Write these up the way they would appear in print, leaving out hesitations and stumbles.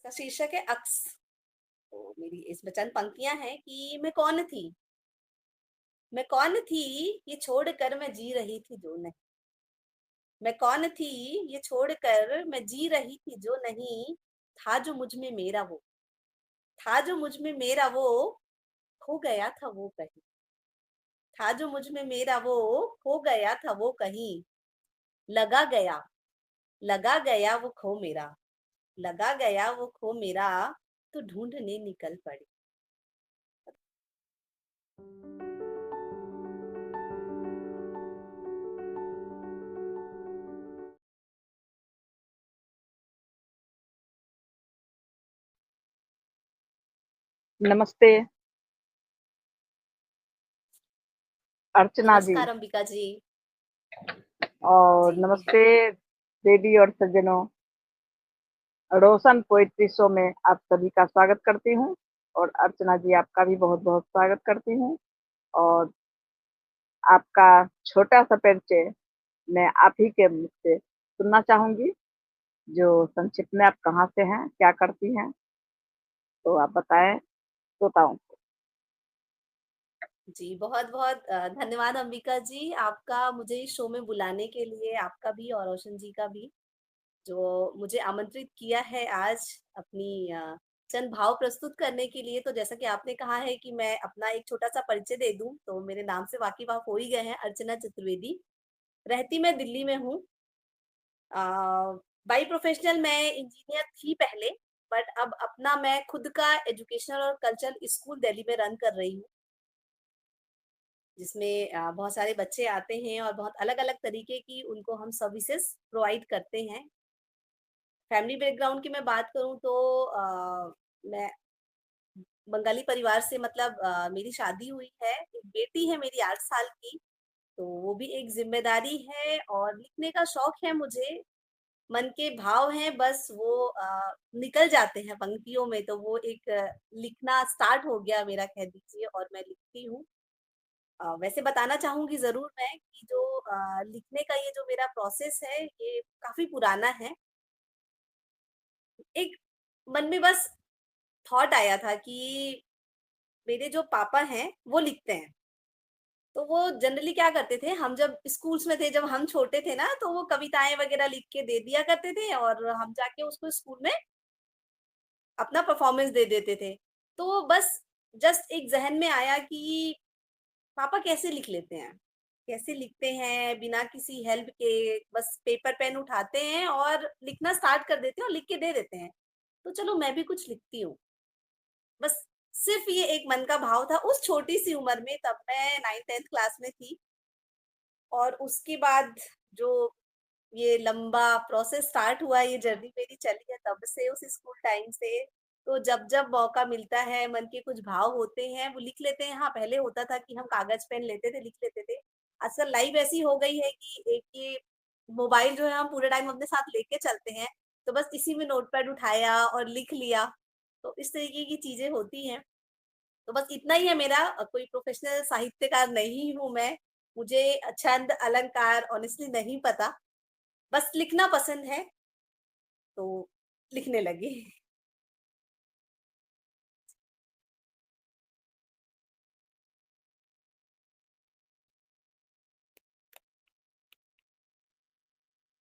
इसका शीर्षक है अक्स। तो मेरी इसमें चंद पंक्तियां हैं कि मैं कौन थी, ये छोड़कर मैं जी रही थी जो नहीं। मैं कौन थी, ये छोड़कर मैं जी रही थी जो नहीं। था जो मुझ में मेरा वो, था जो मुझ में मेरा वो, खो गया था वो कहीं। था जो मुझ में मेरा वो, खो गया था वो कहीं। लगा गया, लगा गया वो खो मेरा, लगा गया वो खो मेरा, तो ढूंढने निकल पड़ी। नमस्ते अर्चना जी। नमस्कार अंबिका जी। और जी। नमस्ते देवी और सज्जनों। रोशन पोइट्री शो में आप सभी का स्वागत करती हूँ। और अर्चना जी आपका भी बहुत बहुत स्वागत करती हूँ। और आपका छोटा सा परिचय मैं आप ही के मुख से सुनना चाहूंगी। जो संक्षिप्त में आप कहाँ से हैं, क्या करती हैं, तो आप बताएं श्रोताओं को। जी, बहुत-बहुत धन्यवाद अंबिका जी, आपका मुझे इस शो में बुलाने के लिए, आपका भी और रोशन जी का भी, जो मुझे आमंत्रित किया है आज अपनी चंद भाव प्रस्तुत करने के लिए। तो जैसा कि आपने कहा है कि मैं अपना एक छोटा-सा परिचय दे दूँ, तो मेरे नाम से वाकिफ़ आप हो ही गए हैं, अर्चना चतुर्वेदी। रहती मैं दिल्ली में हूँ। अ, बाय प्रोफ़ेशनल मैं इंजीनियर थी पहले, बट अब अपना मैं खुद का एजुकेशनल और कल्चरल स्कूल दिल्ली में रन कर रही हूँ। जिसमें बहुत सारे बच्चे आते हैं और बहुत अलग-अलग तरीके की उनको हम सर्विसेज़ प्रोवाइड करते हैं। फैमिली बैकग्राउंड की मैं बात करूँ तो मैं बंगाली परिवार से मतलब मेरी शादी हुई है, एक बेटी है मेरी 8 साल की, तो वो भी एक ज़िम्मेदारी है और लिखने का शौक है मुझे। मन के भाव हैं बस वो निकल जाते हैं पंक्तियों में, तो वो एक लिखना स्टार्ट हो गया मेरा कह दीजिए और मैं लिखती हूँ। वैसे बताना चाहूँगी ज़रूर मैं कि जो लिखने का ये जो मेरा प्रोसेस है, ये काफ़ी पुराना है। एक मन में बस थॉट आया था कि मेरे जो पापा हैं, वो लिखते हैं। तो वो जनरली क्या करते थे, हम जब स्कूल्स में थे, जब हम छोटे थे ना, तो वो कविताएँ वगैरह लिख के दे दिया करते थे और हम जाके उसको स्कूल में अपना परफॉर्मेंस दे देते थे। तो बस जस्ट एक ज़हन में आया कि पापा कैसे लिख लेते हैं? कैसे लिखते हैं बिना किसी हेल्प के, बस पेपर पेन उठाते हैं और लिखना स्टार्ट कर देते हैं और लिख के दे देते हैं। तो चलो मैं भी कुछ लिखती हूँ। बस सिर्फ़ ये एक मन का भाव था उस छोटी-सी उम्र में, तब मैं 9th-10th क्लास में थी और उसके बाद जो ये लंबा प्रोसेस स्टार्ट हुआ, ये जर्नी मेरी चली है तब से उस स्कूल टाइम से। तो जब-जब मौका मिलता है, मन के कुछ भाव होते हैं, वो लिख लेते हैं। हाँ, पहले होता था कि हम कागज़ पेन लेते थे, लिख लेते थे। आजकल लाइफ़ ऐसी हो गई है कि एक ये मोबाइल जो है हम पूरे टाइम अपने साथ लेके चलते हैं, तो बस इसी में नोटपैड उठाया और लिख लिया। तो इस तरीके की चीज़ें होती हैं। तो बस इतना ही है मेरा, कोई प्रोफ़ेशनल साहित्यकार नहीं हूँ मैं। मुझे छंद, अलंकार ऑनेस्टली नहीं पता। बस लिखना पसंद है, तो लिखने लगी।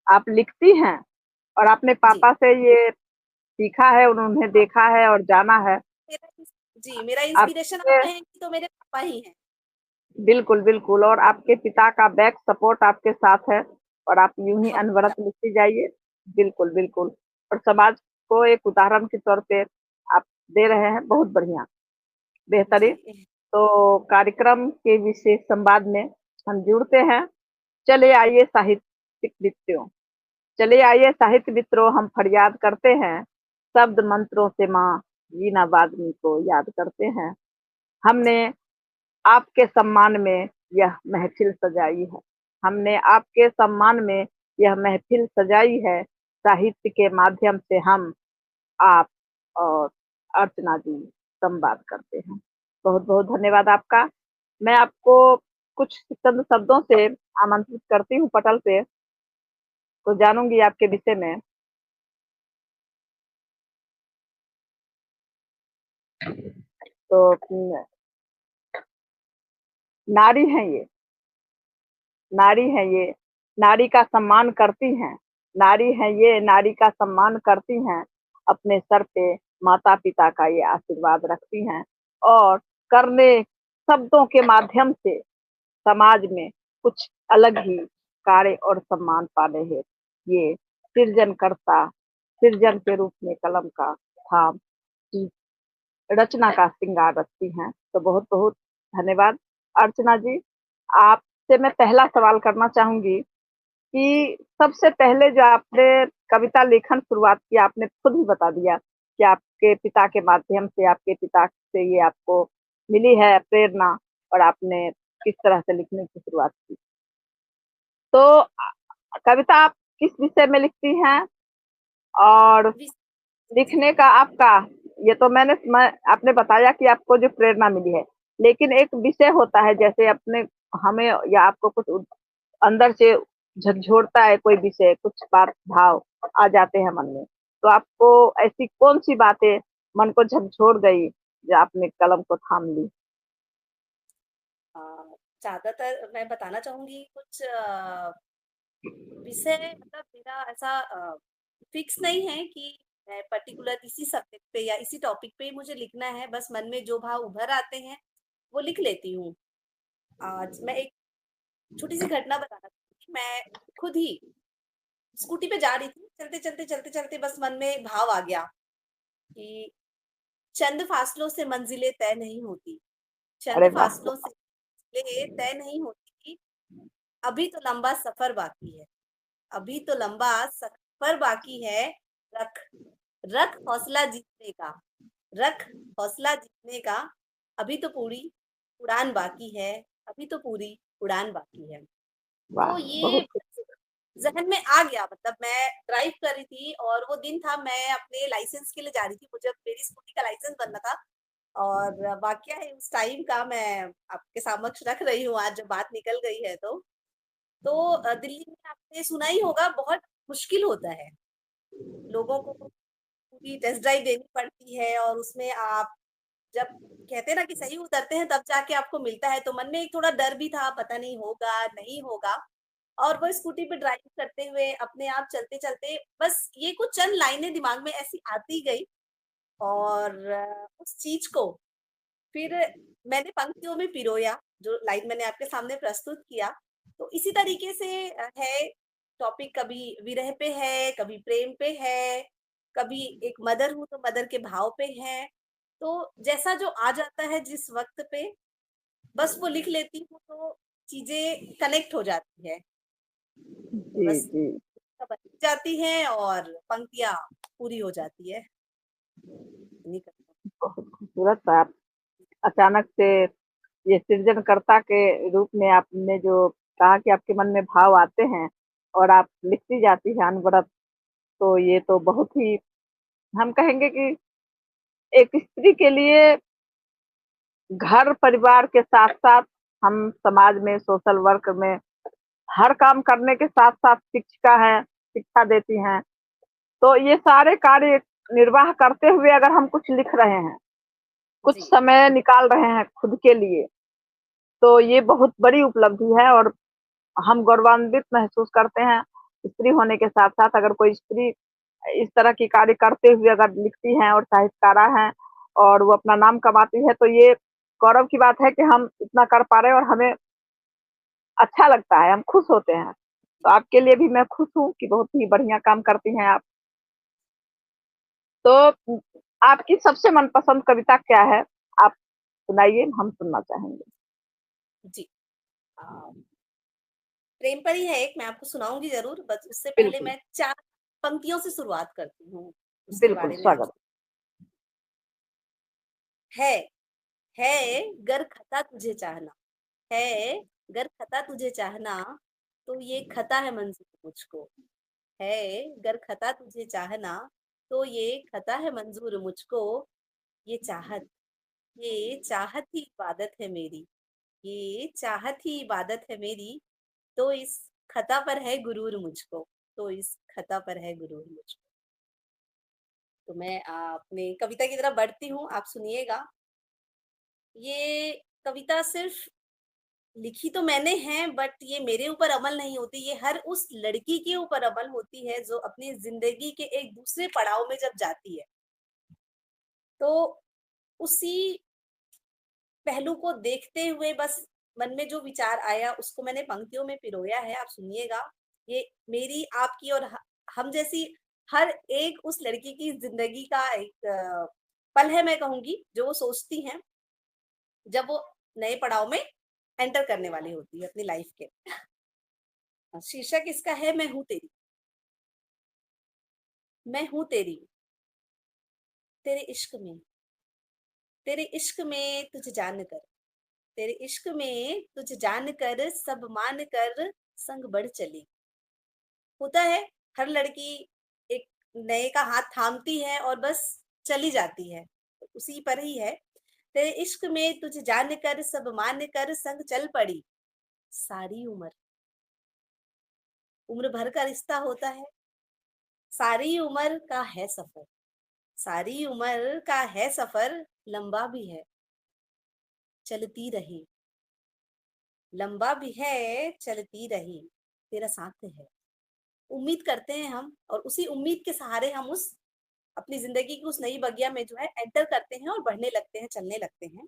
आप लिखती हैं और आपने जी, पापा से ये सीखा है, उन्होंने देखा है और जाना है। मेरा इस जी, मेरा इंस्पिरेशन आप आपके कहें तो मेरे पापा ही हैं। बिल्कुल, बिल्कुल। और आपके पिता का बैक सपोर्ट आपके साथ है और आप यूँ ही बहुत अनवरत ज़्यादा। लिखती जाइए। बिल्कुल, बिल्कुल। और समाज को एक उदाहरण के तौर पे आप दे रहे हैं, बहुत बढ़िया, बेहतरीन। जी, तो कार्यक्रम के विशेष संवाद में हम जुड़ते हैं। चले आइए साहित्यिक मित्रों, चले आइए साहित्य मित्रों, हम फरियाद करते हैं, शब्द मंत्रों से माँ वीणा वादनी को याद करते हैं। हमने आपके सम्मान में यह महफ़िल सजाई है। हमने आपके सम्मान में यह महफ़िल सजाई है। साहित्य के माध्यम से हम, आप और अर्चना जी संवाद करते हैं। बहुत-बहुत धन्यवाद आपका। मैं आपको कुछ चंद शब्दों से आमंत्रित करती हूँ पटल पे, तो जानूँगी आपके विषय में। तो नारी है ये, नारी है ये, नारी का सम्मान करती हैं, नारी है ये, नारी का सम्मान करती हैं, अपने सर पे माता-पिता का ये आशीर्वाद रखती हैं और करने शब्दों के माध्यम से समाज में कुछ अलग ही कार्य और सम्मान पा रहे हैं। ये सृजनकर्ता, सृजन के रूप में कलम का थाम रचना का श्रृंगार रचती हैं। तो बहुत-बहुत धन्यवाद अर्चना जी। आपसे मैं पहला सवाल करना चाहूँगी कि सबसे पहले जो आपने कविता लेखन शुरुआत की, आपने खुद ही बता दिया कि आपके पिता के माध्यम से, आपके पिता से ये आपको मिली है प्रेरणा और आपने किस तरह से लिखने की शुरुआत की। तो कविता आप किस विषय में लिखती हैं? और विस जी, लिखने का आपका ये तो मैं आपने बताया कि आपको जो प्रेरणा मिली है, लेकिन एक विषय होता है जैसे अपने हमें या आपको कुछ अंदर से झकझोरता है कोई विषय, कुछ बात भाव आ जाते हैं मन में। तो आपको ऐसी कौन-सी बातें मन को झकझोर गई, जो आपने कलम को थाम ली? अ, ज़्यादातर मैं बताना चाहूँगी कुछ विषय मतलब मेरा ऐसा फिक्स नहीं है कि मैं पर्टिकुलर इसी सब्जेक्ट पे या इसी टॉपिक पे ही मुझे लिखना है, बस मन में जो भाव उभर आते हैं, वो लिख लेती हूँ। आज मैं एक छोटी-सी घटना बताना चाहूँगी। मैं खुद ही स्कूटी पे जा रही थी, चलते-चलते बस मन में भाव आ गया कि चंद फासलों से मंजिलें तय नहीं होती, चंद अरे वाह! फासलों से मंजिलें तय नहीं होती, अभी तो लंबा सफ़र बाकी है, अभी तो लंबा सफ़र बाकी है, रख रख हौसला जीतने का, रख हौसला जीतने का, अभी तो पूरी उड़ान बाकी है, अभी तो पूरी उड़ान बाकी है। वाह! तो ये बहुत खूब। ज़हन में आ गया मतलब मैं ड्राइव कर रही थी और वो दिन था मैं अपने लाइसेंस के लिए जा रही थी, मुझे मेरी स्कूटी का लाइसेंस बनना था और वाकया है उस टाइम का मैं आपके समक्ष रख रही हूँ आज जब बात निकल गई है तो। तो दिल्ली में आपने सुना ही होगा बहुत मुश्किल होता है, लोगों को पूरी टेस्ट ड्राइव देनी पड़ती है और उसमें आप जब कहते हैं ना कि सही उतरते हैं तब जाके आपको मिलता है, तो मन में एक थोड़ा डर भी था, पता नहीं होगा, नहीं होगा। और वो स्कूटी पे ड्राइव करते हुए अपने आप चलते-चलते बस ये कुछ चंद लाइनें दिमाग में ऐसी आती गई और उस चीज़ को फिर मैंने पंक्तियों में पिरोया, जो लाइन मैंने आपके सामने प्रस्तुत किया। तो इसी तरीके से है टॉपिक कभी विरह पे है, कभी प्रेम पे है, कभी एक मदर हूँ तो मदर के भाव पे है। तो जैसा जो आ जाता है जिस वक़्त पे, बस वो लिख लेती हूँ तो चीज़ें कनेक्ट हो जाती है। जी, बस जी। बन जाती हैं और पंक्तियाँ पूरी हो जाती है। नहीं करता। बहुत खूबसूरत आप अचानक से ये सृजनकर्ता के रूप में आपने जो कहा कि आपके मन में भाव आते हैं और आप लिखती जाती हैं अनवरत, तो ये तो बहुत ही हम कहेंगे कि एक स्त्री के लिए घर परिवार के साथ-साथ हम समाज में, सोशल वर्क में हर काम करने के साथ-साथ शिक्षिका हैं, शिक्षा देती हैं। तो ये सारे कार्य निर्वाह करते हुए अगर हम कुछ लिख रहे हैं, कुछ जी, समय निकाल रहे हैं खुद के लिए, तो ये बहुत बड़ी उपलब्धि है और हम गौरवान्वित महसूस करते हैं। स्त्री होने के साथ-साथ अगर कोई स्त्री इस तरह की कार्य करते हुए अगर लिखती हैं और साहित्यकारा हैं और वो अपना नाम कमाती है, तो ये गौरव की बात है कि हम इतना कर पा रहे हैं और हमें अच्छा लगता है, हम खुश होते हैं। तो आपके लिए भी मैं खुश हूँ कि बहुत ही बढ़िया काम करती हैं आप। तो आपकी सबसे मनपसंद कविता क्या है? आप सुनाइए, हम सुनना चाहेंगे। जी। अ, प्रेम पर ही है एक, मैं आपको सुनाऊँगी ज़रूर, बस उससे पहले बिल्कुल, मैं 4 पंक्तियों से शुरुआत करती हूँ, उसके बिल्कुल, बारे में आप स्वागत। है, है गर खता तुझे चाहना, है गर खता तुझे चाहना, तो ये खता है मंज़ूर मुझको, है गर खता तुझे चाहना, तो ये खता है मंज़ूर मुझको, ये चाहत, ये चाहत ही इबादत है मेरी, ये चाहत ही इबादत है मेरी, तो इस खता पर है गुरूर मुझको, तो इस खता पर है गुरूर मुझको। तो मैं अपने कविता की तरफ बढ़ती हूँ, आप सुनिएगा। ये कविता सिर्फ लिखी तो मैंने है, बट ये मेरे ऊपर अमल नहीं होती, ये हर उस लड़की के ऊपर अमल होती है जो अपनी ज़िंदगी के एक दूसरे पड़ाव में जब जाती है। तो उसी पहलू को देखते हुए बस मन में जो विचार आया उसको मैंने पंक्तियों में पिरोया है, आप सुनिएगा। ये मेरी, आपकी और हम जैसी हर एक उस लड़की की ज़िंदगी का एक पल है, मैं कहूँगी, जो वो सोचती हैं, जब वो नए पड़ाव में एंटर करने वाली होती है अपनी लाइफ़ के। शीर्षक इसका है मैं हूँ तेरी। मैं हूँ तेरी, तेरे इश्क में, तेरे इश्क में तुझे जानकर, तेरे इश्क में तुझे जानकर सब मान कर संग बढ़ चली। होता है, हर लड़की एक नए का हाथ थामती है और बस चली जाती है, तो उसी पर ही है। तेरे इश्क में तुझे जानकर सब मान कर संग चल पड़ी। सारी उम्र, उम्र भर का रिश्ता होता है। सारी उम्र का है सफर, सारी उम्र का है सफर, लंबा भी है, चलती रही। लंबा भी है, चलती रही, तेरा साथ है। उम्मीद करते हैं हम, और उसी उम्मीद के सहारे हम उस अपनी ज़िंदगी की उस नई बगिया में जो है एंटर करते हैं और बढ़ने लगते हैं, चलने लगते हैं।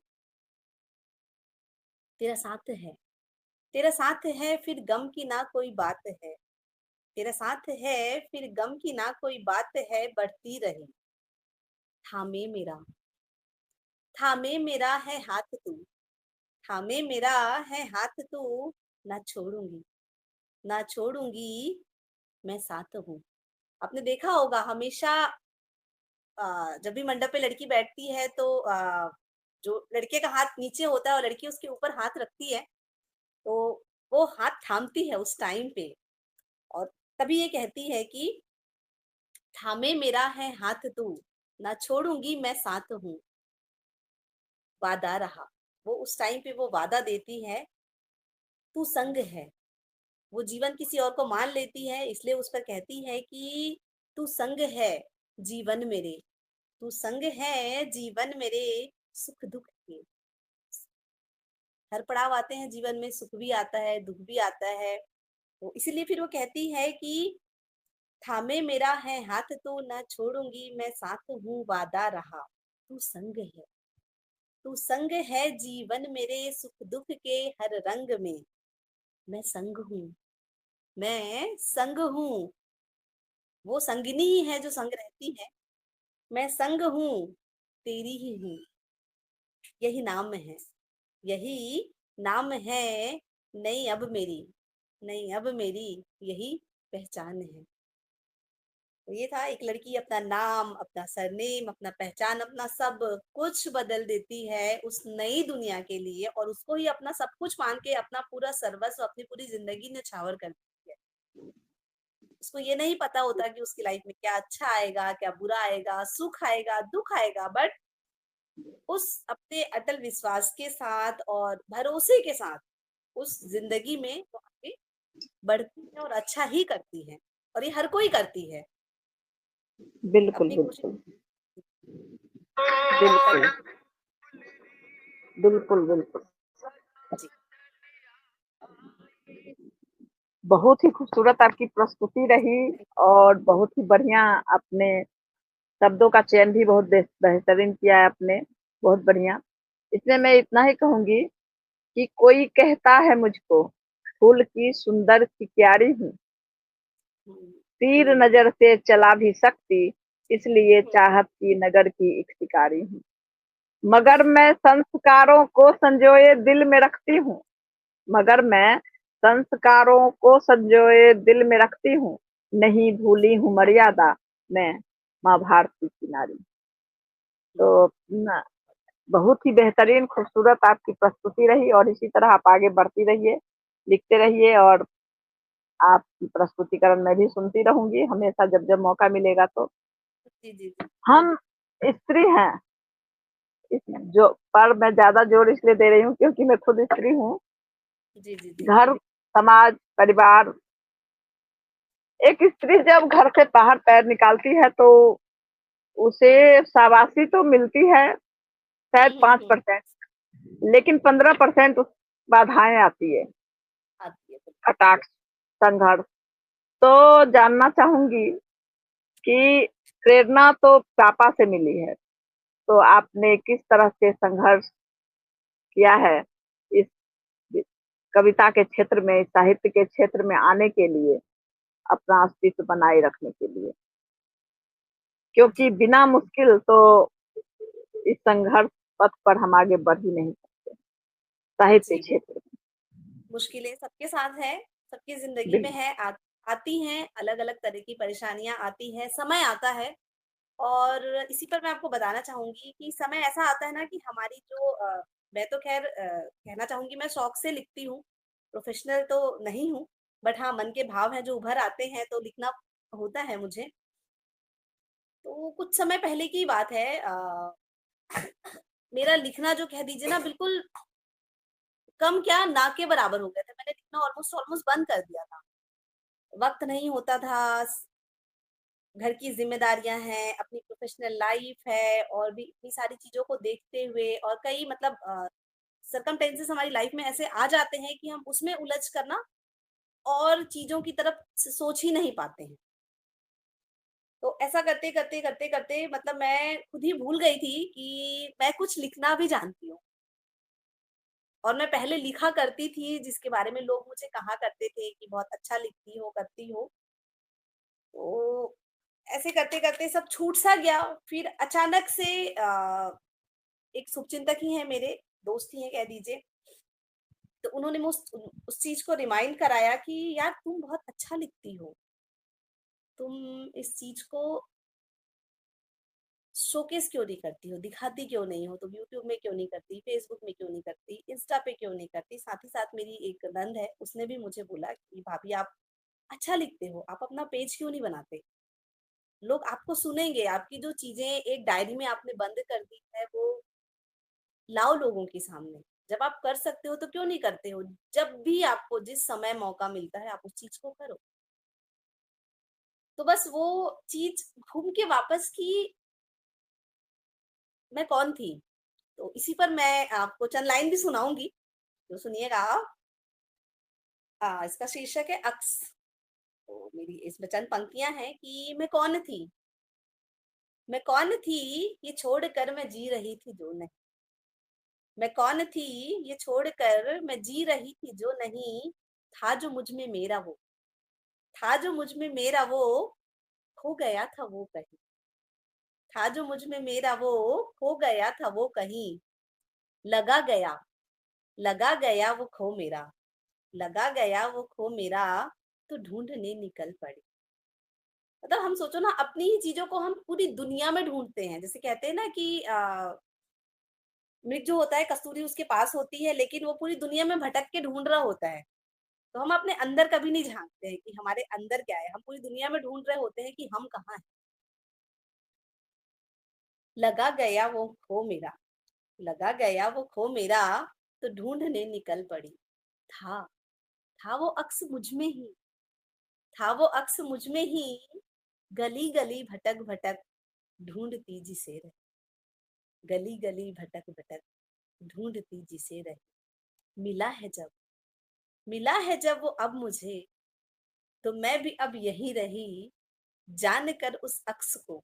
तेरा साथ है, तेरा साथ है फिर गम की ना कोई बात है। तेरा साथ है फिर गम की ना कोई बात है, बढ़ती रही। थामे मेरा, थामे मेरा है हाथ तू, थामे मेरा है हाथ तू, ना छोड़ूंगी, ना छोड़ूंगी, मैं साथ हूँ। आपने देखा होगा हमेशा, जब भी मंडप पे लड़की बैठती है तो जो लड़के का हाथ नीचे होता है और लड़की उसके ऊपर हाथ रखती है, तो वो हाथ थामती है उस टाइम पे, और तभी ये कहती है कि थामे मेरा है हाथ तू, ना छोड़ूंगी मैं साथ हूँ, वादा रहा। वो उस टाइम पे वो वादा देती है, तू संग है। वो जीवन किसी और को मान लेती है, इसलिए उस पर कहती है कि तू संग है जीवन मेरे, तू संग है जीवन मेरे, सुख दुख के। हर पड़ाव आते हैं जीवन में, सुख भी आता है, दुख भी आता है। तो इसीलिए फिर वो कहती है कि थामे मेरा है हाथ तो ना छोड़ूंगी मैं साथ हूँ, वादा रहा। तू संग है, तू संग है जीवन मेरे, सुख दुख के हर रंग में, मैं संग हूँ, मैं संग हूँ। वो संगिनी ही है जो संग रहती है। मैं संग हूँ, तेरी ही हूँ, यही नाम है, यही नाम है, नहीं अब मेरी, नहीं अब मेरी, यही पहचान है। तो ये था, एक लड़की अपना नाम, अपना सरनेम, अपना पहचान, अपना सब कुछ बदल देती है उस नई दुनिया के लिए, और उसको ही अपना सब कुछ मान के अपना पूरा सर्वस्व, अपनी पूरी जिंदगी न्यौछावर कर देती है। उसको ये नहीं पता होता कि उसकी लाइफ में क्या अच्छा आएगा, क्या बुरा आएगा, सुख आएगा, दुख आएगा, बट उस अपने अटल विश्वास के साथ और भरोसे के साथ उस जिंदगी में वो आगे बढ़ती है और अच्छा ही करती है, और ये हर कोई करती है बिल्कुल, अपनी कोशिश। बिल्कुल, बिल्कुल, बिल्कुल, बिल्कुल। जी। बहुत ही खूबसूरत आपकी प्रस्तुति रही और बहुत ही बढ़िया आपने शब्दों का चयन भी बहुत बेहतरीन किया है आपने, बहुत बढ़िया। इसमें मैं इतना ही कहूँगी कि कोई कहता है मुझको, फूल की सुंदर की क्यारी हूँ, हम्म, तीर नज़र से चला भी सकती, इसलिए हम्म, चाहत की नगर की एक शिकारी हूँ। मगर मैं संस्कारों को संजोए दिल में रखती हूँ, मगर मैं संस्कारों को संजोए दिल में रखती हूँ, नहीं भूली हूँ मर्यादा, मैं माँ भारती की नारी। तो न, बहुत ही बेहतरीन खूबसूरत आपकी प्रस्तुति रही और इसी तरह आप आगे बढ़ती रहिए, लिखते रहिए और आपकी प्रस्तुतिकरण मैं भी सुनती रहूंगी हमेशा जब जब मौका मिलेगा तो। जी, जी, जी, हम स्त्री हैं, इस जो पर मैं ज्यादा जोर इसलिए दे रही हूँ क्योंकि मैं खुद स्त्री हूँ। जी, जी, जी, घर, समाज, परिवार, एक स्त्री जब घर से बाहर पैर निकालती है तो उसे शाबाशी तो मिलती है शायद हम्म, हम्म, 5%, लेकिन 15% बाधाएं आती है, आती है बिल्कुल। कटाक्ष, संघर्ष। तो जानना चाहूंगी कि प्रेरणा तो पापा से मिली है, तो आपने किस तरह से संघर्ष किया है इस कविता के क्षेत्र में, साहित्य के क्षेत्र में आने के लिए, अपना अस्तित्व बनाए रखने के लिए? क्योंकि जी, बिना मुश्किल तो इस संघर्ष पथ पर हम आगे बढ़ ही नहीं सकते, साहित्य जी, क्षेत्र मुश्किलें सबके साथ है, सबकी ज़िंदगी में में। है, आती हैं, अलग-अलग तरह की परेशानियाँ आती हैं, समय आता है। और इसी पर मैं आपको बताना चाहूँगी कि समय ऐसा आता है ना कि हमारी जो मैं तो ख़ैर कहना चाहूँगी मैं शौक से लिखती हूँ, प्रोफ़ेशनल तो नहीं हूँ, बट हाँ, मन के भाव हैं जो उभर आते हैं तो लिखना होता है मुझे। तो कुछ समय पहले की बात है मेरा लिखना जो कह दीजिए ना बिल्कुल कम क्या ना के बराबर हो गया था। मैंने लिखना ऑलमोस्ट ऑलमोस्ट बंद कर दिया था। वक़्त नहीं होता था, घर की ज़िम्मेदारियाँ हैं, अपनी प्रोफ़ेशनल लाइफ़ है और भी इतनी सारी चीज़ों को देखते हुए और कई मतलब सर्कमस्टेंसेस हमारी लाइफ़ में ऐसे आ जाते हैं कि हम उसमें उलझ कर ना और चीज़ों की तरफ सोच ही नहीं पाते हैं। तो ऐसा करते-करते मतलब मैं खुद ही भूल गई थी कि मैं कुछ लिखना भी जानती हूँ। और मैं पहले लिखा करती थी जिसके बारे में लोग मुझे कहा करते थे कि बहुत अच्छा लिखती हो, करती हो। तो ऐसे करते-करते सब छूट-सा गया। फिर अचानक से एक शुभचिंतक ही हैं मेरे, दोस्त ही हैं कह दीजिए। तो उन्होंने उस चीज़ को रिमाइंड कराया कि यार तुम बहुत अच्छा लिखती हो। तुम इस चीज़ को शोकेस क्यों नहीं करती हो, दिखाती क्यों नहीं हो? तुम यूट्यूब में क्यों नहीं करती, फेसबुक में क्यों नहीं करती, इंस्टा पे क्यों नहीं करती? साथ ही साथ मेरी एक नंद है, उसने भी मुझे बोला कि भाभी आप अच्छा लिखते हो, आप अपना पेज क्यों नहीं बनाते? लोग आपको सुनेंगे, आपकी जो चीज़ें एक डायरी में आपने बंद कर दी है, वो लाओ लोगों के सामने। जब आप कर सकते हो तो क्यों नहीं करते हो? जब भी आपको जिस समय मौका मिलता है, आप उस चीज़ को करो। तो बस वो चीज़ घूम के वापस कि मैं कौन थी? तो इसी पर मैं आपको चंद लाइन भी सुनाऊँगी, तो सुनिएगा आप। इसका शीर्षक है अक्स। तो मेरी इसमें चंद पंक्तियाँ हैं कि मैं कौन थी? मैं कौन थी, ये छोड़कर मैं जी रही थी जो नहीं। मैं कौन थी, ये छोड़कर मैं जी रही थी जो नहीं। था जो मुझ में मेरा वो, था जो मुझ में मेरा वो, खो गया था वो कहीं। था जो मुझ में मेरा वो, खो गया था वो कहीं। लगा गया, लगा गया वो खो मेरा, लगा गया वो खो मेरा, तो ढूँढने निकल पड़ी। मतलब हम सोचो ना अपनी ही चीज़ों को हम पूरी दुनिया में ढूँढते हैं। जैसे कहते हैं ना कि मृग जो होता है कस्तूरी उसके पास होती है लेकिन वो पूरी दुनिया में भटक के ढूँढ रहा होता है। तो हम अपने अंदर कभी नहीं झाँकते हैं कि हमारे अंदर क्या है? हम पूरी दुनिया में ढूँढ रहे होते हैं कि हम कहाँ हैं? लगा गया वो खो मेरा, लगा गया वो खो मेरा, तो ढूँढने निकल पड़ी। था, था वो अक्स मुझ में ही, था वो अक्स मुझ में ही, गली-गली भटक-भटक ढूँढती जिसे रही। गली-गली भटक-भटक ढूँढती जिसे रही। मिला है जब, मिला है जब वो अब मुझे, तो मैं भी अब यहीं रही, जानकर उस अक्स को,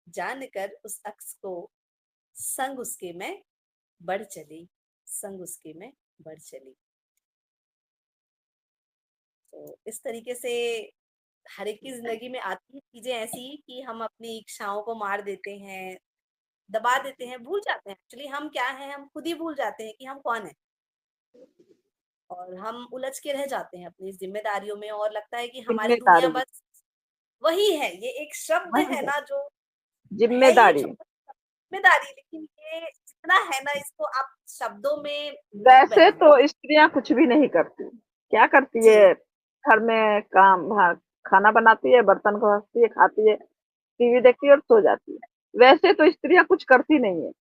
जानकर उस अक्स को, संग उसके मैं बढ़ चली, संग उसके मैं बढ़ चली। तो इस तरीके से हर एक की ज़िंदगी में आती हैं चीज़ें ऐसी कि हम अपनी इच्छाओं को मार देते हैं, दबा देते हैं, भूल जाते हैं। एक्चुअली हम क्या हैं, हम खुद ही भूल जाते हैं कि हम कौन हैं और हम उलझ के रह जाते हैं अपनी ज़िम्मेदारियों में और लगता है कि हमारी दुनिया जिम्मेदारी, बस वही है। ये एक शब्द वही है है ना जो है ही एक जिम्मेदारी। ज़िम्मेदारी लेकिन ये जितना है ना इसको आप शब्दों में नहीं वैसे बयान तो स्त्रियां कुछ भी नहीं करती, क्या करती जी, है? घर में काम खाना बनाती है, बर्तन घसती है, खाती है, टीवी देखती है और सो जाती है। वैसे तो स्त्रियां कुछ करती नहीं है,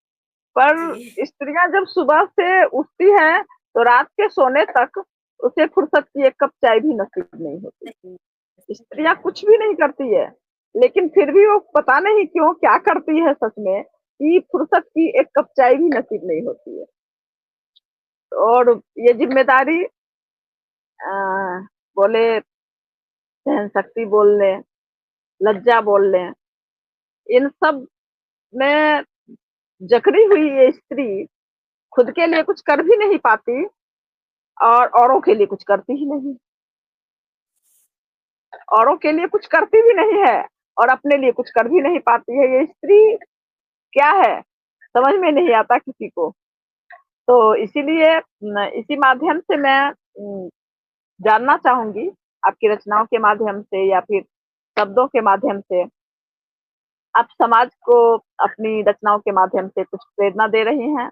पर जी, स्त्रियां जब सुबह से उठती है तो रात के सोने तक उसे फुर्सत की एक कप चाय भी नसीब नहीं होती। नहीं, स्त्रियां कुछ भी नहीं करती है, लेकिन फिर भी वो पता नहीं क्यों क्या करती है सच में कि फुर्सत की एक कप चाय भी नसीब नहीं होती है। और ये जिम्मेदारी बोले सहन शक्ति बोल लें, लज्जा बोल लें, इन सब में जकड़ी हुई ये स्त्री खुद के लिए कुछ कर भी नहीं पाती और औरों के लिए कुछ करती ही नहीं। औरों के लिए कुछ करती भी नहीं है और अपने लिए कुछ कर भी नहीं पाती है। ये स्त्री क्या है, समझ में नहीं आता किसी को। तो इसीलिए इसी माध्यम से मैं जानना चाहूंगी आपकी रचनाओं के माध्यम से या फिर शब्दों के माध्यम से, आप समाज को अपनी रचनाओं के माध्यम से कुछ प्रेरणा दे रही हैं।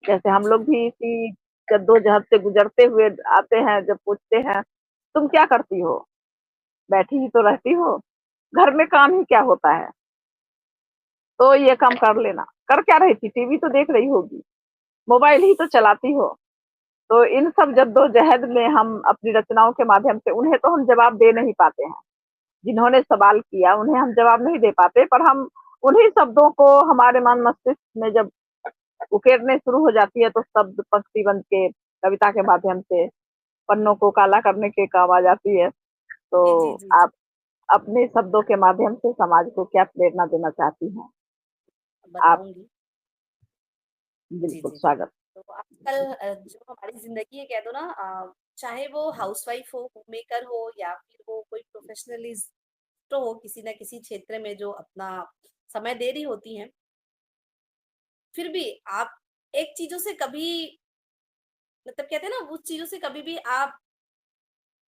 जैसे हम जी, लोग भी इसी जद्दोजहद से गुजरते हुए आते हैं, जब पूछते हैं तुम क्या करती हो, बैठी ही तो रहती हो, घर में काम ही क्या होता है, तो ये काम कर लेना। कर क्या रही थी, टीवी तो देख रही होगी, मोबाइल ही तो चलाती हो। तो इन सब जद्दोजहद में हम अपनी रचनाओं के माध्यम से उन्हें तो हम जवाब दे नहीं पाते हैं, जिन्होंने सवाल किया उन्हें हम जवाब नहीं दे पाते, पर हम उन्हीं शब्दों को हमारे मन मस्तिष्क में जब उकेरने शुरू हो जाती है तो शब्द पंक्ति बन के कविता के माध्यम से पन्नों को काला करने के काम आ जाती है। तो जी, जी, जी, जी, आप अपने शब्दों के माध्यम से समाज को क्या प्रेरणा देना चाहती हैं? आप बताऊँगी। जी, बिल्कुल जी, जी। स्वागत। तो आजकल जो हमारी ज़िंदगी है कह दो ना, चाहे वो हाउसवाइफ़ हो, होममेकर हो या फिर वो कोई प्रोफ़ेशनलिस्ट तो हो किसी न किसी क्षेत्र में जो अपना समय दे रही होती हैं, फिर भी आप एक चीज़ों से कभी मतलब कहते हैं ना, उस चीज़ों से कभी भी आप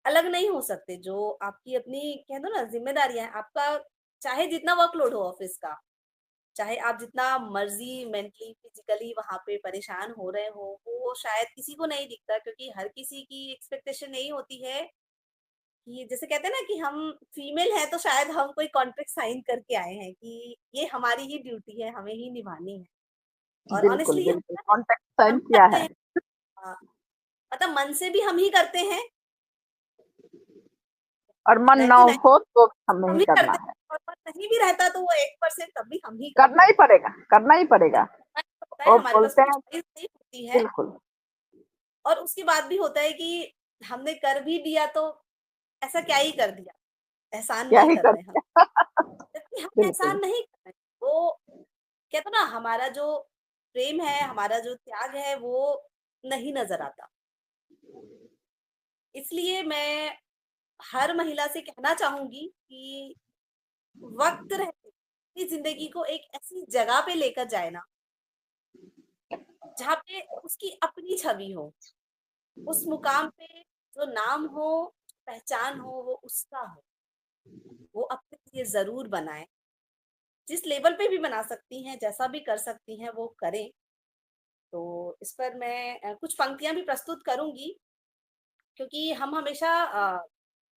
अलग नहीं हो सकते, जो आपकी अपनी कह दो ना ज़िम्मेदारियाँ हैं, आपका चाहे जितना वर्कलोड हो ऑफ़िस का, चाहे आप जितना मर्ज़ी मेंटली, फिज़िकली वहाँ पे परेशान हो रहे हो, वो शायद किसी को नहीं दिखता क्योंकि हर किसी की एक्सपेक्टेशन यही होती है कि जैसे कहते हैं ना कि हम फीमेल हैं तो शायद हम कोई कॉन्ट्रैक्ट साइन करके आए हैं कि ये हमारी ही ड्यूटी है, हमें ही निभानी है। और बिल्कुल, ऑनेस्टली ये बिल्कुल, होता है, कॉन्टेक्ट साइन हम किया करते है। हैं। हाँ, मतलब मन से भी हम ही करते हैं, और मन ना 99 हो तो हमें हम ही ही करना करते है। हैं और मन नहीं भी रहता तो वो 1% तब भी हम ही करते करना ही पड़ेगा, करना ही हैं। पड़ेगा। होता है वो हमारे पास बोलते कोई हैं चॉइस नहीं होती है बिल्कुल, और उसके बाद भी होता है कि हमने कर भी दिया तो ऐसा क्या ही कर दिया, एहसान क्या नहीं ही कर कर रहे हम। जबकि हम बिल्कुल, एहसान नहीं कर रहे। वो कहते हैं ना हमारा जो प्रेम है, हमारा जो त्याग है वो नहीं नज़र आता। इसलिए मैं हर महिला से कहना चाहूँगी कि वक़्त रहते अपनी ज़िंदगी को एक ऐसी जगह पे लेकर जाए ना, जहाँ पे उसकी अपनी छवि हो। उस मुकाम पे जो नाम हो, पहचान हो वो उसका हो। वो अपने लिए ज़रूर बनाएँ। जिस लेवल पे भी बना सकती हैं, जैसा भी कर सकती हैं वो करें। तो इस पर मैं कुछ पंक्तियाँ भी प्रस्तुत करूँगी क्योंकि हम हमेशा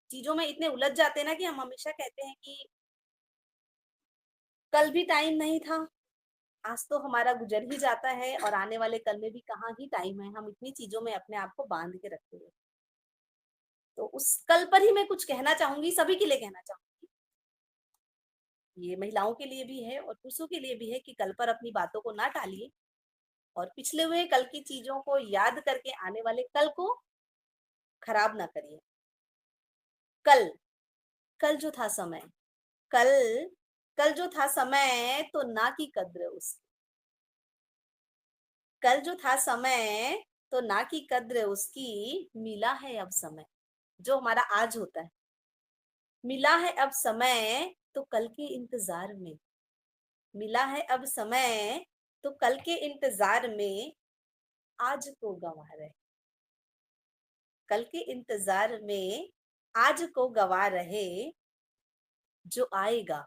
चीज़ों में इतने उलझ जाते हैं ना कि हम हमेशा कहते हैं कि कल भी टाइम नहीं था, आज तो हमारा गुज़र ही जाता है और आने वाले कल में भी कहाँ ही टाइम है। हम इतनी चीज़ों में अपने आप को बाँध के रखे हुए हैं। तो उस कल पर ही मैं कुछ कहना चाहूँगी, सभी के लिए कहना चाहूँगी। ये महिलाओं के लिए भी है और पुरुषों के लिए भी है कि कल पर अपनी बातों को ना टालिए और पिछले हुए कल की चीज़ों को याद करके आने वाले कल को खराब ना करिए। कल, कल जो था समय, कल कल जो था समय तो ना की कद्र उसकी। कल जो था समय तो ना की कद्र उसकी, मिला है अब समय। जो हमारा आज होता है, मिला है अब समय तो कल के इंतज़ार में। मिला है अब समय तो कल के इंतज़ार में, आज को गँवा रहे। कल के इंतज़ार में आज को गँवा रहे, जो आएगा,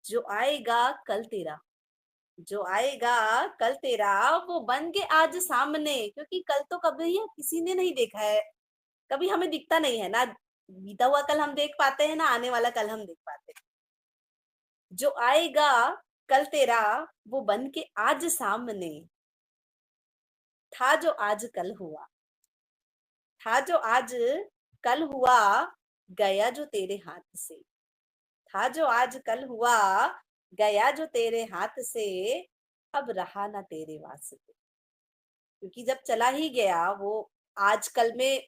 जो आएगा कल तेरा, जो आएगा कल तेरा वो बन के आज सामने, क्योंकि कल तो कभी किसी ने नहीं देखा है, कभी हमें दिखता नहीं है ना, बीता हुआ कल हम देख पाते हैं ना आने वाला कल हम देख पाते हैं। जो आएगा कल तेरा वो बन के आज सामने, था जो आज कल हुआ, था जो आज कल हुआ, गया जो तेरे हाथ से। था जो आज कल हुआ, गया जो तेरे हाथ से, अब रहा ना तेरे वास्ते। क्योंकि जब चला ही गया वो, आज कल में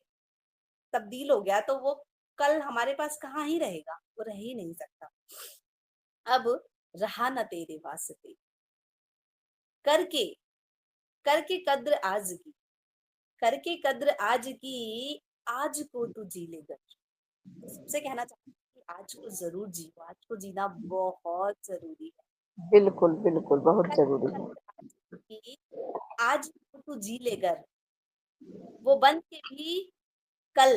तब्दील हो गया, तो वो कल हमारे पास कहाँ ही रहेगा, वो रह ही नहीं सकता। अब रहा न तेरे वास्ते, करके करके कद्र आज की, करके कद्र आज की, आज को तू जी ले कर। तो सबसे कहना चाहूंगी कि आज को जरूर जियो, आज को जीना बहुत जरूरी है। बिल्कुल, बिल्कुल, बहुत करके ज़रूरी है। कद्र आज की, आज को तू जी लेकर, वो बन के भी कल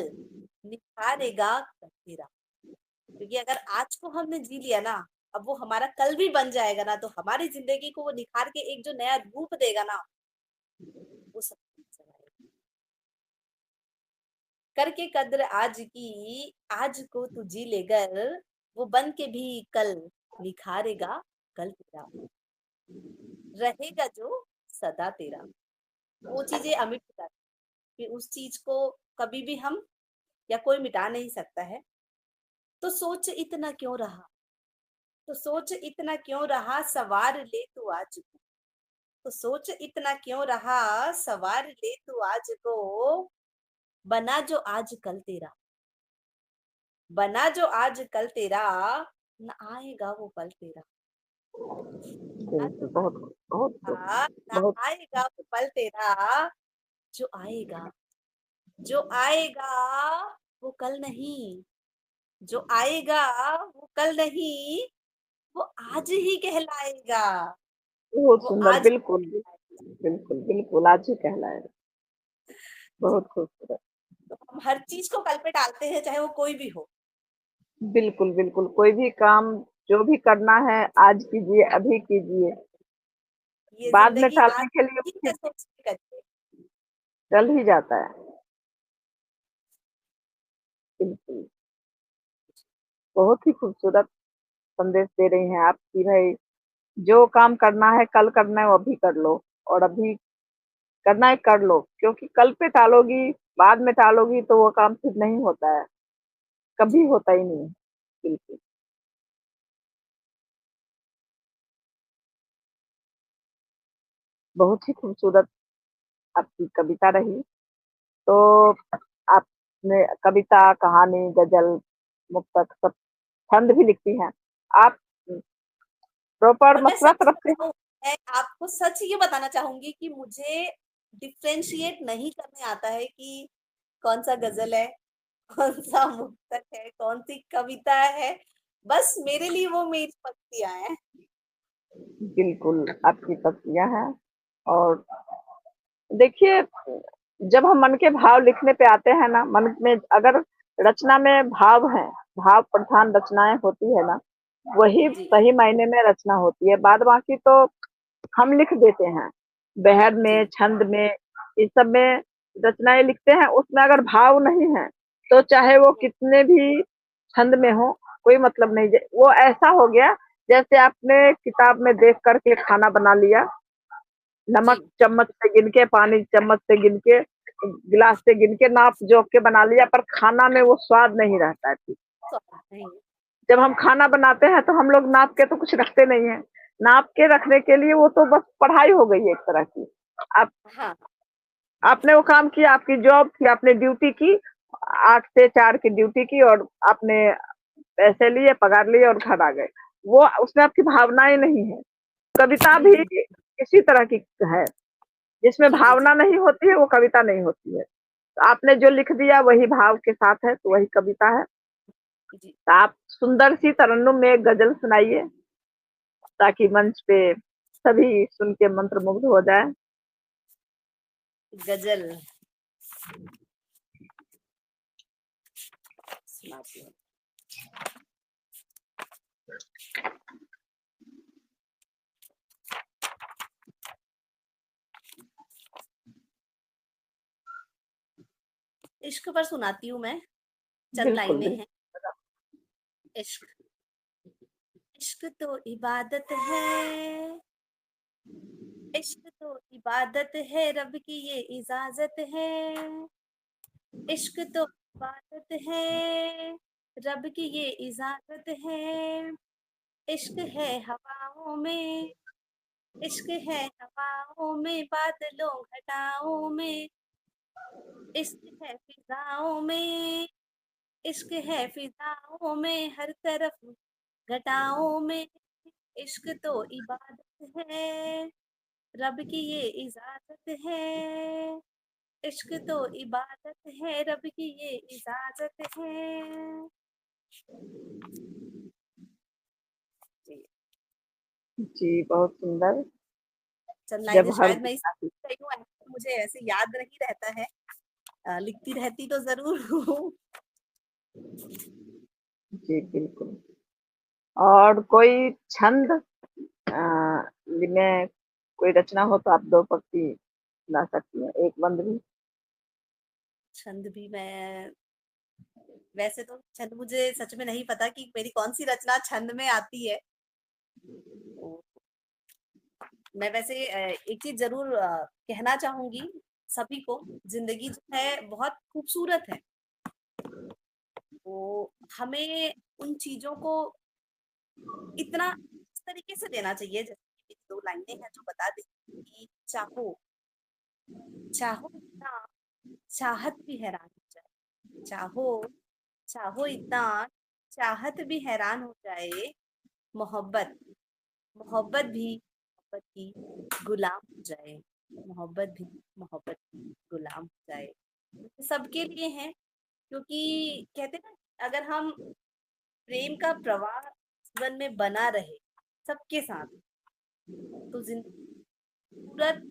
निखारेगा कल तेरा। क्योंकि अगर आज को हमने जी लिया ना, अब वो हमारा कल भी बन जाएगा ना, तो हमारी जिंदगी को वो निखार के एक जो नया रूप देगा ना, वो सब नजर आएगा। करके कद्र आज की, आज को तू जी लेकर, वो बन के भी कल निखारेगा कल तेरा, रहेगा जो सदा तेरा। वो चीजें अमिट हो जाती हैं, कि उस चीज को कभी भी हम या कोई मिटा नहीं सकता है। तो सोच इतना क्यों रहा, तो सोच इतना क्यों रहा, सवार ले तू आज को। तो सोच इतना क्यों रहा, सवार ले तू आज को, बना जो आज कल तेरा, बना जो आज कल तेरा, न आएगा वो पल तेरा। बना जो बिल्कुल, आज बहुत बहुत खूब, तेरा, न बहुत आएगा वो पल तेरा, जो आएगा, जो आएगा वो कल नहीं, जो आएगा वो कल नहीं, वो आज ही कहलाएगा, बहुत वो सुंदर, आज बिल्कुल, बिल्कुल, बिल्कुल, आज ही कहलाएगा। जी। बहुत खूबसूरत। तो हम हर चीज को कल पे टालते हैं, चाहे वो कोई भी हो। बिल्कुल, बिल्कुल, कोई भी काम जो भी करना है आज कीजिए, अभी कीजिए। ये बाद में जिंदगी आज टालने के लिए वो ही फिर है, सोच के करिए। चल ही जाता है। बिल्कुल, बहुत ही खूबसूरत संदेश दे रही हैं आप कि भाई जो काम करना है, कल करना है वो अभी कर लो और अभी करना है कर लो, क्योंकि कल पे टालोगी, बाद में टालोगी तो वो काम फिर नहीं होता है, जी। कभी होता ही नहीं है। बिल्कुल, बहुत ही खूबसूरत आपकी कविता रही। तो आपने कविता, कहानी, गज़ल, मुक्तक सब छंद भी लिखती हैं। आप प्रॉपर और मसरत रखते हैं? मैं आपको सच ये बताना चाहूंगी कि मुझे डिफरेंशिएट नहीं करने आता है कि कौन सा गजल है, कौन सा मुक्तक है, कौन सी कविता है। बस मेरे लिए वो मेरी पंक्तियां हैं। बिल्कुल, आपकी पसंदियाँ हैं और देखिए, जब हम मन के भाव लिखने पे आते हैं ना, मन में अगर रचना में भाव है, भाव प्रधान रचनाएँ होती है ना, वही जी। सही मायने में रचना होती है। बाद बाकी तो हम लिख देते हैं, बहर जी। में, छंद में, इस सब में रचनाएँ लिखते हैं, उसमें अगर भाव नहीं है, तो चाहे वो कितने भी छंद में हो, कोई मतलब नहीं। ज वो ऐसा हो गया, जैसे आपने किताब में देख कर के खाना बना लिया, जी। नमक चम्मच से गिन के, पानी चम्मच से गिन के, गिलास से गिन के, नाप-जोख के बना लिया, पर खाना में वो स्वाद नहीं रहता है फिर। स्वाद नहीं। जब हम खाना बनाते हैं तो हम लोग नाप के तो कुछ रखते नहीं हैं। नाप के रखने के लिए वो तो बस पढ़ाई हो गई है एक तरह की। आप हाँ। आपने वो काम किया, आपकी जॉब थी, आपने ड्यूटी की, 8 से 4 की ड्यूटी की और आपने पैसे लिए, पगार लिए और घर आ गए। वो उसमें आपकी भावनाएँ नहीं है। कविता भी नहीं। इसी तरह की है, जिसमें जी। जी। जी। भावना नहीं होती है वो कविता नहीं होती है। तो आपने जो लिख दिया वही भाव के साथ है, तो वही कविता है। जी। तो आप सुंदर सी तरन्नुम में एक गज़ल सुनाइए, ताकि मंच पे सभी सुन के मंत्रमुग्ध हो जाएँ। गजल सुनाती हूँ। इश्क पर सुनाती हूँ मैं, चंद बिल्कुल, लाइनें बिल्कुल। हैं। इश्क, इश्क तो इबादत है, इश्क तो इबादत है, रब की ये इजाजत है। इश्क तो इबादत है, रब की ये इजाजत है। इश्क है हवाओं में, इश्क है हवाओं में, बादलों घटाओं में, इश्क है फिजाओं में, इश्क है फिजाओं में, हर तरफ घटाओं में, इश्क तो इबादत है, रब की ये इजाजत है, इश्क तो इबादत है, रब की ये इजाजत है। जी। जी, बहुत सुंदर। चल जब लाइनें हर शायद मैं इस रही हूँ, ऐसे तो मुझे ऐसे याद नहीं रहता है। लिखती रहती तो जरूर हूँ। जी, बिल्कुल। और कोई छंद में कोई रचना हो तो आप 2 पंक्ति ला सकती हैं, एक बंद भी। छंद भी मैं, वैसे तो छंद मुझे सच में नहीं पता कि मेरी कौन सी रचना छंद में आती है। तो मैं वैसे एक चीज जरूर कहना चाहूंगी सभी को, जिंदगी जो है बहुत खूबसूरत है। तो हमें उन चीजों को इतना इस तरीके से देना चाहिए, जैसे कि मेरी 2 लाइनें हैं जो बता देती कि चाहो, चाहो इतना, चाहत भी हैरान हो जाए, चाहो, चाहो इतना, चाहत भी हैरान हो जाए, मोहब्बत, मोहब्बत भी मोहब्बत की गुलाम हो जाए, मोहब्बत भी मोहब्बत की गुलाम हो जाए। ये सबके लिए है, क्योंकि कहते हैं ना, अगर हम प्रेम का प्रवाह जीवन में बना रहे सबके साथ, तो जिंदगी खूबसूरत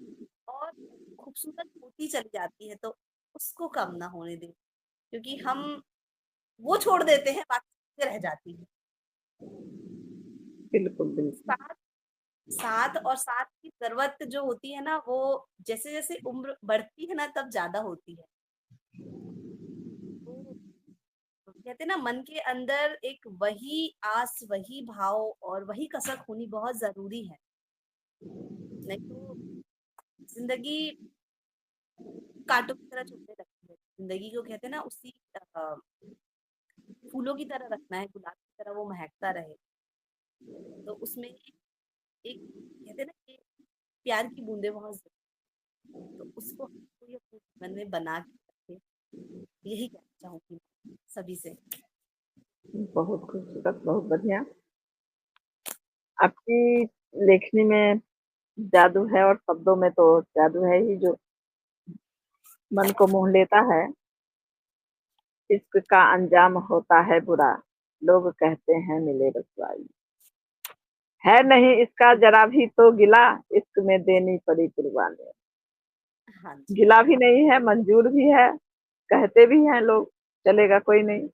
और खूबसूरत होती चली जाती है। तो उसको कम ना होने दें, क्योंकि हम वो छोड़ देते हैं, बाकी चीजें रह जाती हैं। बिल्कुल, बिल्कुल। साथ, साथ और साथ की जरूरत जो होती है ना, वो जैसे जैसे उम्र बढ़ती है ना, तब ज्यादा होती है। तो कहते हैं ना, मन के अंदर एक वही आस, वही भाव और वही कसक होनी बहुत जरूरी है। नहीं तो जिंदगी कांटों की तरह चुभने लगती है। जिंदगी को कहते हैं ना, उसी फूलों की तरह रखना है, गुलाब की तरह वो महकता रहे। तो उसमें एक कहते हैं ना कि प्यार की बूंदे बहुत जरूरी, तो उसको हमको ये अपने जीवन में बना के रखे, यही कहना चाहूंगी मैं सभी से। बहुत खूबसूरत, बहुत बढ़िया। आपकी लेखनी में जादू है और शब्दों में तो जादू है ही जो मन को मोह लेता है। इश्क का अंजाम होता है बुरा, लोग कहते हैं मिले रुसवाई। है नहीं इसका जरा भी तो गिला, इश्क में देनी पड़ी कुर्बानी। हाँ जी। गिला भी नहीं है, मंजूर भी है, कहते भी हैं लोग, चलेगा कोई नहीं।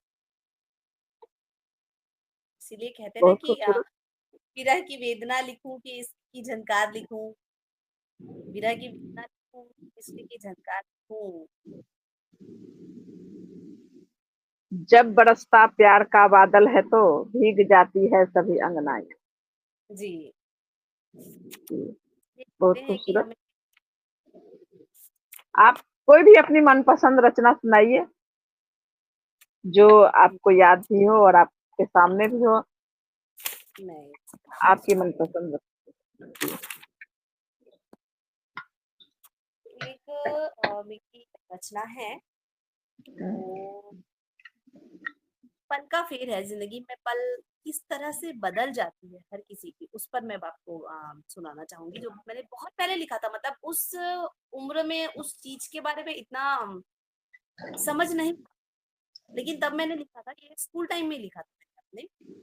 इसीलिए कहते हैं ना बहुत कि खूबसूरत। विरह की वेदना लिखूं कि इसकी झनकार लिखूं, विरह की वेदना लिखूं, इश्क की झनकार लिखूं। जब बरसता प्यार का बादल है तो भीग जाती है सभी अंगनाएं। जी। ये कहते बहुत हैं कि खूबसूरत। हमें, आप कोई भी अपनी मनपसंद रचना सुनाइए, जो आपको याद भी हो और आपके सामने भी हो, नहीं, आपकी मनपसंद। एक मेरी रचना है, वो पल का फेर है। जिंदगी में पल किस तरह से बदल जाती है हर किसी की, उस पर मैं आपको सुनाना चाहूंगी, जो मैंने बहुत पहले लिखा था। मतलब उस उम्र में उस चीज के बारे में इतना समझ नहीं, लेकिन तब मैंने लिखा था, ये स्कूल टाइम में लिखा था मैंने अपने।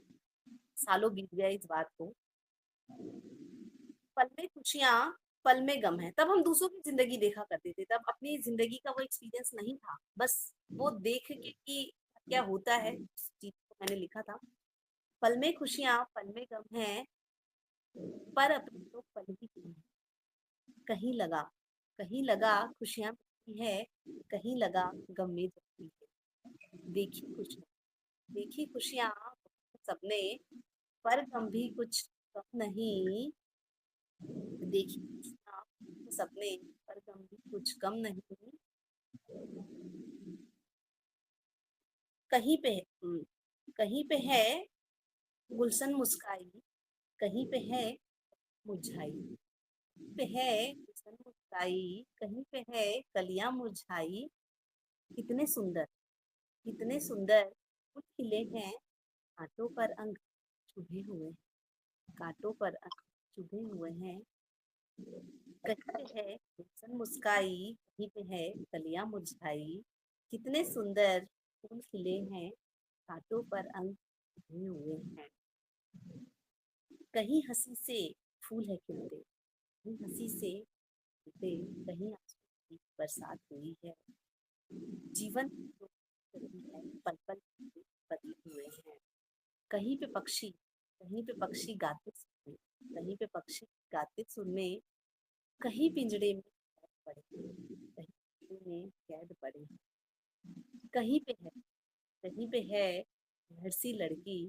सालों बीत गया इस बात को। पल में खुशियां, पल में गम है। तब हम दूसरों की जिंदगी देखा करते थे, तब अपनी जिंदगी का वो एक्सपीरियंस नहीं था, बस वो देख के कि क्या होता है, उस चीज को मैंने लिखा था। पल में खुशियां, पल में गम है, पर अपनी तो पल ही की है। कहीं लगा, कहीं लगा खुशियां मिलती है, कहीं लगा गम में जलती है। देखी खुशियां, देखी खुशियां सबने, पर गम भी कुछ कम नहीं। देखी खुशियां सबने, पर गम भी कुछ कम नहीं। कहीं पे कहीं पे है गुलशन मुस्काई, कहीं पे है मुरझाई। पे है हुस्न मुस्काई, कहीं पे है कलियां मुरझाई, कितने सुंदर, कितने सुंदर फूल खिले हैं, कांटों पर अंग चुभे हुए हैं, कांटों पर अंग चुभे हुए हैं, कहीं पे है हुस्न मुस्काई, कहीं पे है कलियां मुरझाई, कितने सुंदर फूल खिले हैं, कांटों पर अंग चुभे हुए हैं, कहीं हंसी से फूल है खिलते, कहीं हंसी से खिलते, कहीं आंसू की बरसात हुई है, जीवन की रही है, पल पल बदले हुए हैं, कहीं पे पक्षी, कहीं पे पक्षी गाते सुने, कहीं पे पक्षी गाते सुने, कहीं पिंजड़े में कैद पड़े, कहीं पिंजड़े में कैद पड़े, कहीं पे है, कहीं पे है घर सी लड़की,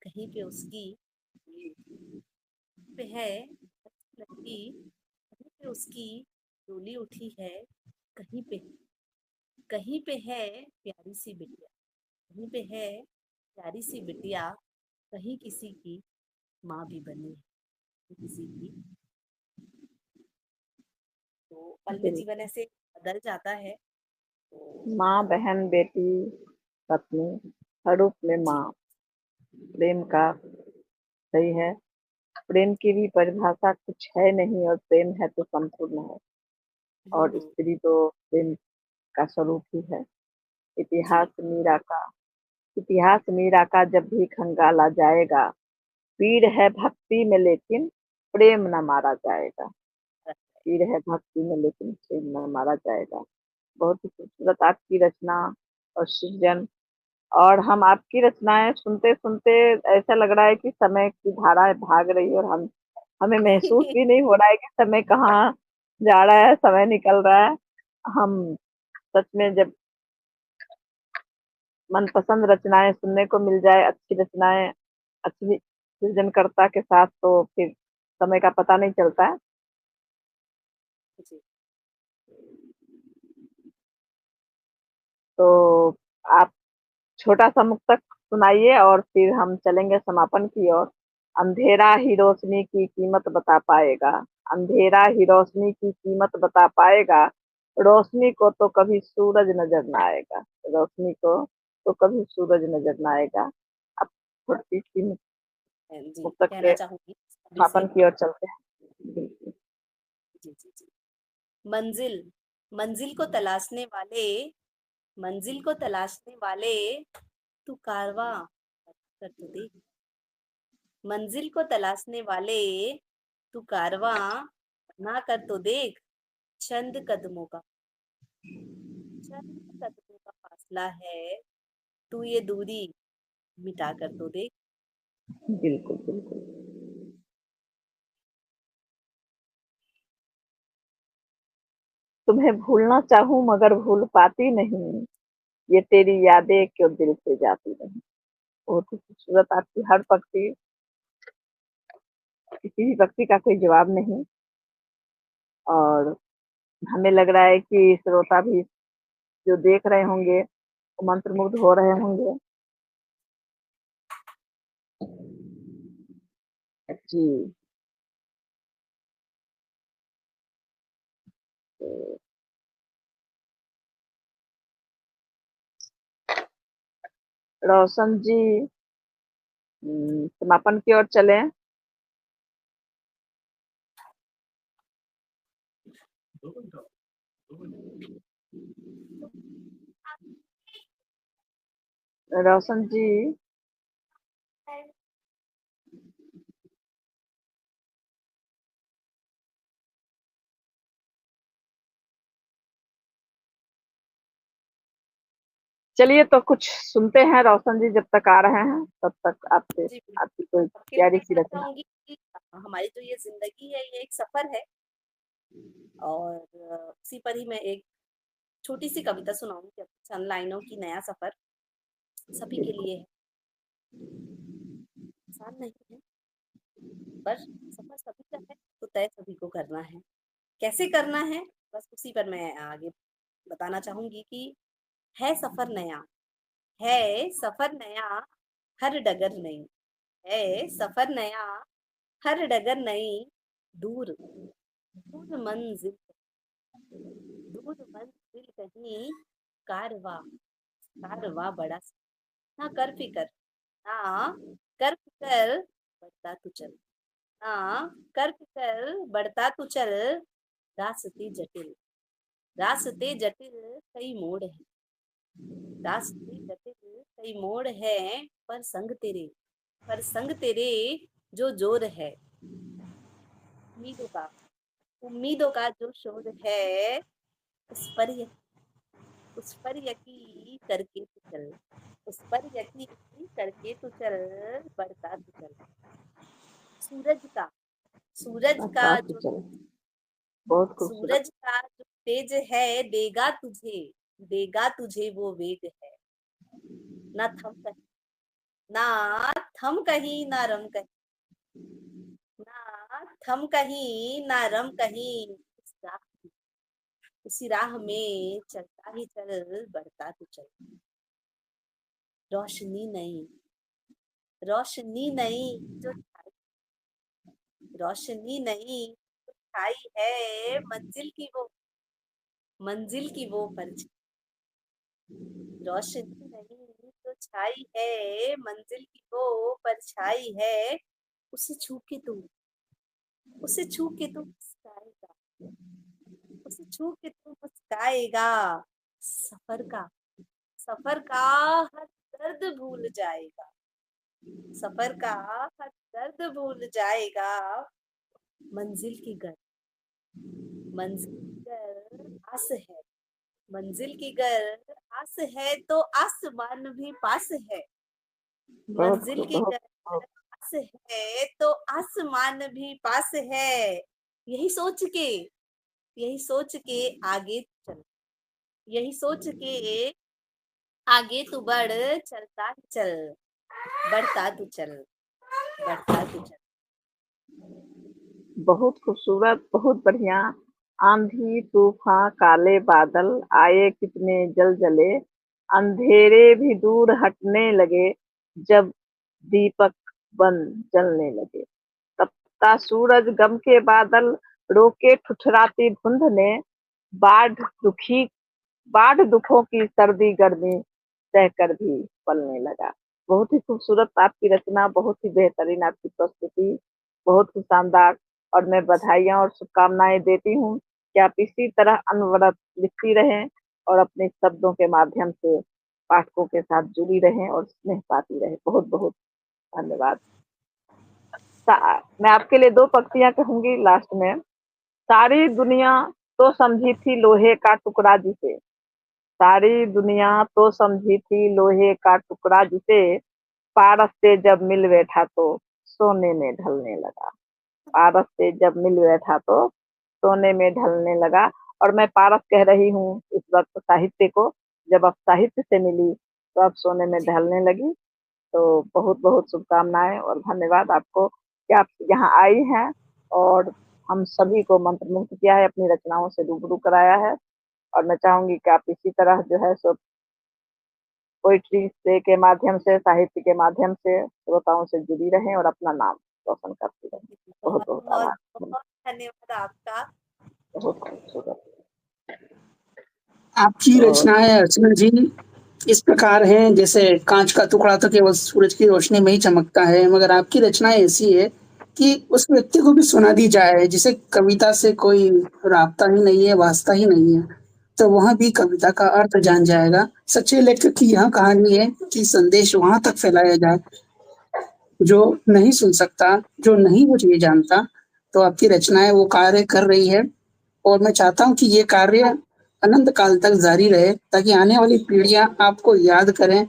कहीं पे उसकी पे है घर सी लड़की, कहीं पे उसकी डोली उठी है, कहीं पे, कहीं पे है प्यारी सी बिटिया, कहीं पे है प्यारी सी बिटिया, कहीं किसी की माँ भी बनी है, कहीं किसी की। तो पल में बिल्कुल। जीवन ऐसे बदल जाता है। तो माँ, बहन, बेटी, पत्नी, हर रूप में जी। माँ प्रेम का सही है। प्रेम की भी परिभाषा कुछ है नहीं और प्रेम है तो संपूर्ण है। और हम्म। स्त्री तो प्रेम का स्वरूप ही है। जी। इतिहास मीरा का इतिहास मीरा का जब भी खंगाला जाएगा, पीड़ है भक्ति में लेकिन प्रेम न मारा जाएगा। पीड़ है भक्ति में लेकिन प्रेम न मारा जाएगा। बहुत ही खूबसूरत आपकी रचना और सृजन। और हम आपकी रचनाएं सुनते सुनते ऐसा लग रहा है कि समय की धारा भाग रही है, और हम हमें महसूस भी नहीं हो रहा है कि समय कहाँ जा रहा है, समय निकल रहा है। हम सच में जब मनपसंद रचनाएं सुनने को मिल जाए, अच्छी रचनाएं अच्छी सृजनकर्ता के साथ, तो फिर समय का पता नहीं चलता है। जी। तो आप छोटा सा मुक्तक सुनाइए और फिर हम चलेंगे समापन की ओर। अंधेरा ही रोशनी की कीमत बता पाएगा, अंधेरा ही रोशनी की कीमत बता पाएगा, रोशनी को तो कभी सूरज नजर ना आएगा, रोशनी को तो कभी सूरज नजर ना आएगा। अब छोटी सी जी, मुक्तक कहना के चाहूंगी सभी समापन से। की ओर चलते हैं। बिल्कुल। जी जी जी। मंजिल, मंजिल को तलाशने वाले, मंजिल को तलाशने वाले, तू कारवां कर तो देख, मंजिल को तलाशने वाले, तू कारवां ना कर तो देख, चंद कदमों का, चंद कदमों का फासला है, तू ये दूरी मिटा कर तो देख। बिल्कुल बिल्कुल। तुम्हें भूलना चाहूं मगर भूल पाती नहीं, ये तेरी यादें क्यों दिल से जाती नहीं। बहुत ही खूबसूरत आपकी हर पंक्ति, किसी भी पंक्ति का कोई जवाब नहीं। और हमें लग रहा है कि श्रोता भी जो देख रहे होंगे वो मंत्रमुग्ध हो रहे होंगे। जी। तो रोशन जी, समापन की ओर चले। रोशन जी, चलिए तो कुछ सुनते हैं। रोशन जी जब तक आ रहे हैं तब तक आपसे जी आपकी कोई बिल्कुल। आखिर प्यारी में सी कहना रचना। चाहूंगी कि हमारी जो ये जिंदगी है ये एक सफर है, और उसी पर ही मैं एक छोटी सी कविता सुनाऊंगी, चंद लाइनों की। नया सफर सभी के लिए है, आसान नहीं है, पर सफर सभी का है तो तय सभी को करना है। कैसे करना है, बस उसी पर मैं आगे बताना चाहूंगी कि है सफर नया, है सफर नया, हर डगर नई, है सफर नया, हर डगर नई, दूर दूर मंजिल, दूर मंजिल कहीं, कारवा, कारवा बड़ा, ना कर फिकर, ना कर फिकर, बढ़ता तू चल, ना कर फिकर, बढ़ता तू चल, रास्ते जटिल, रास्ते जटिल कई मोड़ है, रास्ते जटिल कई मोड़ है, पर संग तेरे, पर संग तेरे जो जोर है, उम्मीदों का, उम्मीदों का जो शोर है, उस पर यकीन, उस पर यकीन करके तू चल, उस पर यकीन करके तू चल, बढ़ता तू चल, सूरज का, सूरज का बढ़ता तो जो, चले। बहुत खूबसूरत। सूरज का जो तेज है, देगा तुझे वो वेग है, ना थम कहीं, ना थम कहीं, ना रम कहीं, ना थम कहीं, ना रम कहीं, उसी राह में चलता ही चल, बढ़ता तू चल, रोशनी नहीं, रोशनी नहीं जो छाई, रोशनी नहीं जो छाई है, मंजिल की वो, मंजिल की वो परछाई, रोशनी नहीं जो छाई है, मंजिल की वो परछाई है, उसे छू के तू, उसे छू के तू मुस्काएगा, उसे छू के तू मुस्काएगा, सफर का, सफर का हर दर्द भूल जाएगा, सफर का हर दर्द भूल जाएगा, मंजिल की गर, मंजिल की गर आस है, मंजिल की गर आस है तो आसमान भी पास है, बहुत मंजिल खूब, की बहुत गर खूब। पास है तो आसमान भी पास है, यही सोच के, यही सोच के आगे चल, यही सोच के आगे तू बढ़, चलता ही चल, बढ़ता तू चल, बढ़ता तू चल। बहुत खूबसूरत, बहुत बढ़िया। आंधी तूफान काले बादल आए कितने जल जले, अंधेरे भी दूर हटने लगे, जब दीपक बन जलने लगे। तपता सूरज गम के बादल रोके ठुठराती धुंध ने, बाढ़ दुखी, बाढ़ दुखों की सर्दी गर्मी सहकर भी पलने लगा। बहुत ही खूबसूरत आपकी रचना, बहुत ही बेहतरीन आपकी प्रस्तुति, बहुत ही शानदार। और मैं बधाइयाँ और शुभकामनाएं देती हूँ कि आप इसी तरह अनवरत लिखती रहें और अपने शब्दों के माध्यम से पाठकों के साथ जुड़ी रहें और स्नेह पाती रहें। बहुत बहुत धन्यवाद। मैं आपके लिए दो पंक्तियां कहूंगी लास्ट में। सारी दुनिया तो समझी थी लोहे का टुकड़ा जिसे, सारी दुनिया तो समझी थी लोहे का टुकड़ा जिसे, पारस से जब मिल बैठा तो सोने में ढलने लगा। पारस से जब मिल बैठा तो सोने में ढलने लगा। और मैं पारस कह रही हूँ इस वक्त साहित्य को। जब आप साहित्य से मिली तो आप सोने में जी, ढलने लगी। तो बहुत बहुत शुभकामनाएं और धन्यवाद आपको कि आप यहाँ आई हैं और हम सभी को मंत्रमुग्ध किया है, अपनी रचनाओं से रूबरू कराया है। और मैं चाहूंगी कि आप इसी तरह जो है सो पोइट्री से के माध्यम से, साहित्य के माध्यम से श्रोताओं से जुड़ी रहें और अपना नाम रोशन करती रहें। बहुत बहुत बहुत बहुत आभार। बहुत धन्यवाद आपका। बहुत खूबसूरत। आपकी तो रचनाएं अर्चना जी इस प्रकार हैं जैसे कांच का टुकड़ा तो केवल सूरज की रोशनी में ही चमकता है, मगर आपकी रचनाएं ऐसी है कि उस व्यक्ति को भी सुना दी जाए जिसे कविता से कोई राबता ही नहीं है, वास्ता ही नहीं है, तो वह भी कविता का अर्थ जान जाएगा। सच्चे लेखक की यह कहानी है कि संदेश वहां तक फैलाया जाए जो नहीं सुन सकता, जो नहीं वो चीज़ जानता। तो आपकी रचनाएँ वो कार्य कर रही है और मैं चाहता हूँ कि ये कार्य अनंत काल तक जारी रहे ताकि आने वाली पीढ़ियाँ आपको याद करें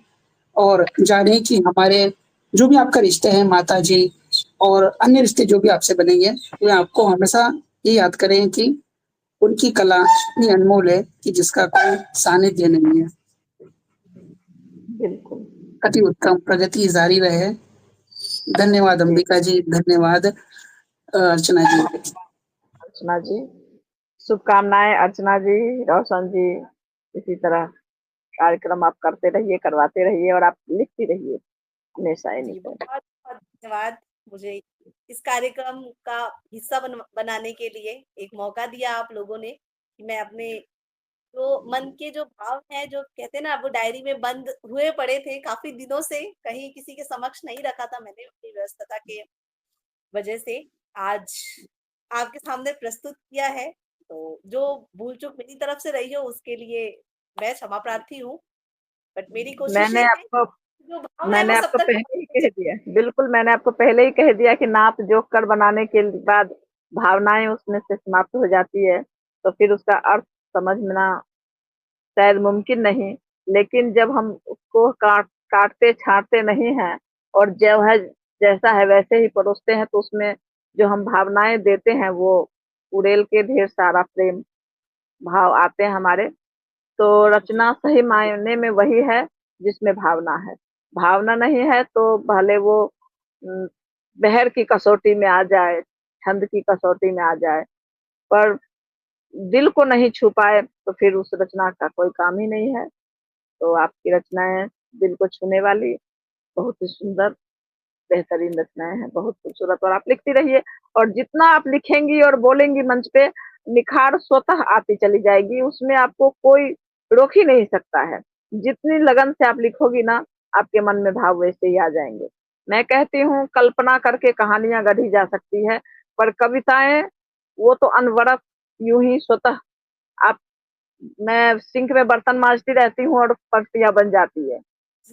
और जानें कि हमारे जो भी आपका रिश्ते हैं माताजी और अन्य रिश्ते जो भी आपसे बनेंगे, वे आपको हमेशा ये याद करें कि उनकी कला इतनी अनमोल है कि जिसका कोई सानिध्य नहीं है। बिल्कुल। अति उत्तम, प्रगति जारी रहे। धन्यवाद जी, अंबिका जी, धन्यवाद अर्चना जी। अर्चना जी, शुभकामनाएं अर्चना जी, रोशन जी। इसी तरह कार्यक्रम आप करते रहिए, करवाते रहिए और आप लिखती रहिए हमेशा एनी जी, टाइम। बहुत बहुत धन्यवाद। मुझे इस कार्यक्रम का हिस्सा बनाने के लिए एक मौका दिया आप लोगों ने कि मैं अपने जो मन के जो भाव हैं, जो कहते हैं ना वो डायरी में बंद हुए पड़े थे काफ़ी दिनों से, कहीं किसी के समक्ष नहीं रखा था मैंने अपनी व्यस्तता के वजह से, आज आपके सामने प्रस्तुत किया है। तो जो भूल-चूक मेरी तरफ से रही हो उसके लिए मैं क्षमा प्रार्थी हूँ। बट मेरी कोशिश मैंने ये है, आपको जो भाव है मैंने वो सब आपको तक पहले ही पहुँचे। कह दिया, बिल्कुल मैंने आपको पहले ही कह दिया कि नाप जोख कर बनाने के बाद भावनाएँ उसमें से समाप्त हो जाती है, तो फिर उसका अर्थ समझना शायद मुमकिन नहीं, लेकिन जब हम उसको काटते-छाँटते नहीं हैं और जो है जैसा है वैसे ही परोसते हैं, तो उसमें जो हम भावनाएँ देते हैं, वो उड़ेल के ढेर सारा प्रेम भाव आते हैं हमारे। तो जी, रचना सही मायने में वही है, जिसमें भावना है। भावना नहीं है तो भले वो उम, बहर की कसौटी में आ जाए, छंद की कसौटी में आ जाए, पर दिल को नहीं छू पाए, तो फिर उस रचना का कोई काम ही नहीं है। तो आपकी रचनाएँ दिल को छूने वाली, बहुत ही सुंदर, बेहतरीन रचनाएँ हैं, बहुत खूबसूरत और आप लिखती रहिए और जितना आप लिखेंगी और बोलेंगी मंच पे, निखार स्वतः आती चली जाएगी, उसमें आपको कोई रोक ही नहीं सकता है। जितनी लगन से आप लिखोगी ना, आपके मन में भाव वैसे ही आ जाएँगे। मैं कहती हूँ कल्पना करके कहानियाँ गढ़ी जा सकती है, पर कविताएँ वो तो अनवरत यूँ ही स्वतः आप मैं सिंक में बर्तन माँजती रहती हूँ और पट्टियाँ बन जाती है।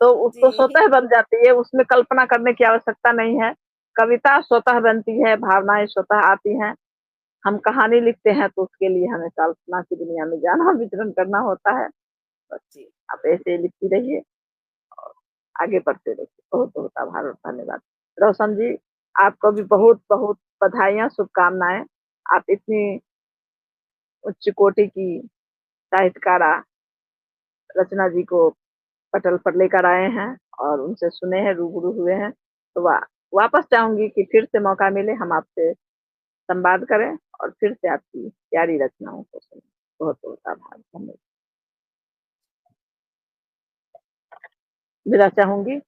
तो उसको जी, स्वतः बन जाती है, उसमें कल्पना करने की आवश्यकता नहीं है। कविता स्वतः बनती है, भावनाएँ स्वतः आती हैं। हम कहानी लिखते हैं तो उसके लिए हमें कल्पना की दुनिया में जाना विचरण करना होता है। बस जी। आप ऐसे ही लिखती रहिए, आगे बढ़ते रहिए। बहुत-बहुत आभार और धन्यवाद। रोशन जी, आपको भी शुक्रिया। बहुत-बहुत बधाइयाँ, शुभकामनाएँ। आप इतनी उच्च कोटि की साहित्यकारा रचना जी को पटल पर लेकर आए हैं और उनसे सुने हैं, रूबरू हुए हैं। तो वापस चाहूँगी कि फिर से मौका मिले हम आपसे संवाद करें और फिर से आपकी प्यारी रचनाओं को सुनें। बहुत-बहुत आभार, धन्यवाद। विदा चाहूँगी।